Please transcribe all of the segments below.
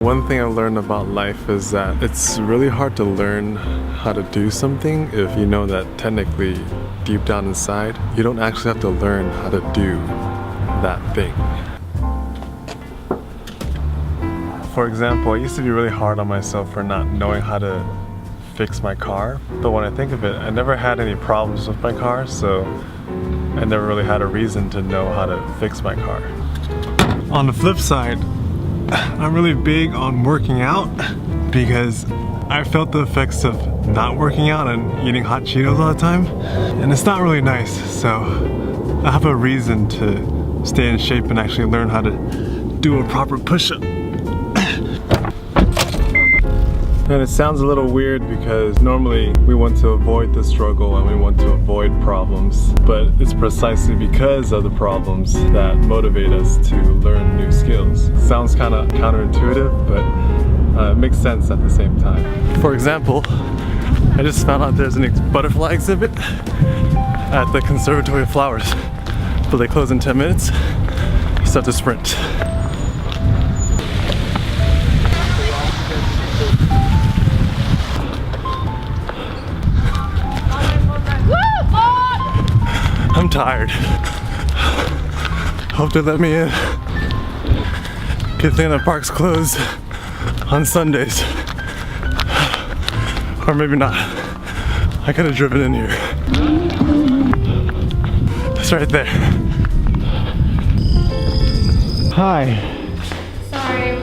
One thing I've learned about life is that it's really hard to learn how to do something if you know that technically, deep down inside, you don't actually have to learn how to do that thing. For example, I used to be really hard on myself for not knowing how to fix my car, but when I think of it, I never had any problems with my car, so I never really had a reason to know how to fix my car. On the flip side, I'm really big on working out because I felt the effects of not working out and eating hot Cheetos all the time, and it's not really nice, so I have a reason to stay in shape and actually learn how to do a proper push-up. And it sounds a little weird because normally we want to avoid the struggle and we want to avoid problems, but it's precisely because of the problems that motivate us to learn new skills. Sounds kind of counterintuitive, but it makes sense at the same time. For example, I just found out there's an butterfly exhibit at the Conservatory of Flowers, but they close in 10 minutes, so I have to sprint. I'm tired. Hope they let me in. Good thing the park's closed on Sundays. Or maybe not. I could have driven in here. It's right there. Hi. Sorry.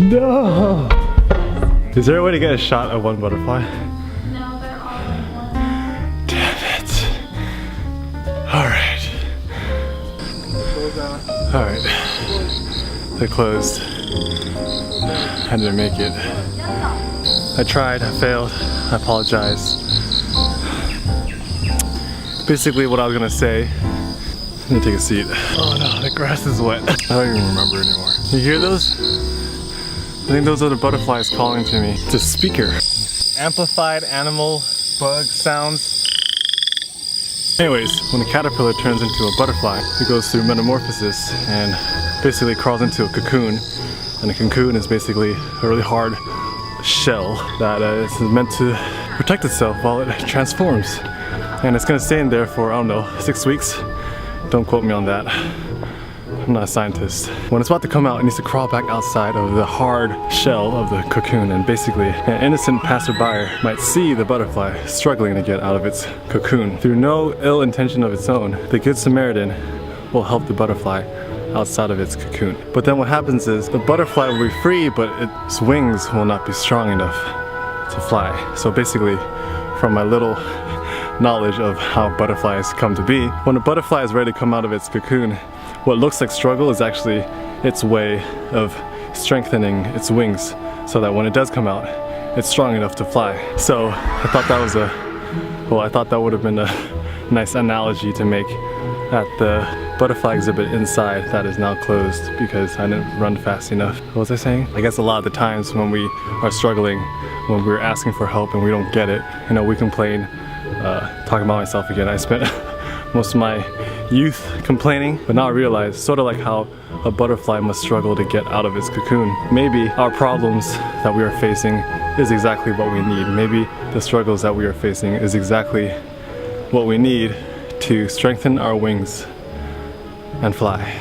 No. Is there a way to get a shot of one butterfly? No, they're all in one. Damn it. Alright. Alright. They're closed. I didn't make it. I tried, I failed, I apologize. Basically what I was gonna say, I'm gonna take a seat. Oh no, the grass is wet. I don't even remember anymore. You hear those? I think those are the butterflies calling to me. It's a speaker. Amplified animal bug sounds. Anyways, when a caterpillar turns into a butterfly, it goes through metamorphosis and basically crawls into a cocoon. And a cocoon is basically a really hard shell that is meant to protect itself while it transforms. And it's gonna stay in there for, I don't know, 6 weeks. Don't quote me on that. I'm not a scientist. When it's about to come out, it needs to crawl back outside of the hard shell of the cocoon, and basically an innocent passerby might see the butterfly struggling to get out of its cocoon. Through no ill intention of its own, the Good Samaritan will help the butterfly outside of its cocoon. But then what happens is the butterfly will be free, but its wings will not be strong enough to fly. So basically, from my little knowledge of how butterflies come to be, when a butterfly is ready to come out of its cocoon, what looks like struggle is actually its way of strengthening its wings so that when it does come out, it's strong enough to fly. So I thought that was I thought that would have been a nice analogy to make at the butterfly exhibit inside that is now closed because I didn't run fast enough. What was I saying? I guess a lot of the times when we are struggling, when we're asking for help and we don't get it, you know, we complain. Talking about myself again, I spent most of my youth complaining, but now I realize, sort of like how a butterfly must struggle to get out of its cocoon. Maybe our problems that we are facing is exactly what we need. Maybe the struggles that we are facing is exactly what we need to strengthen our wings and fly.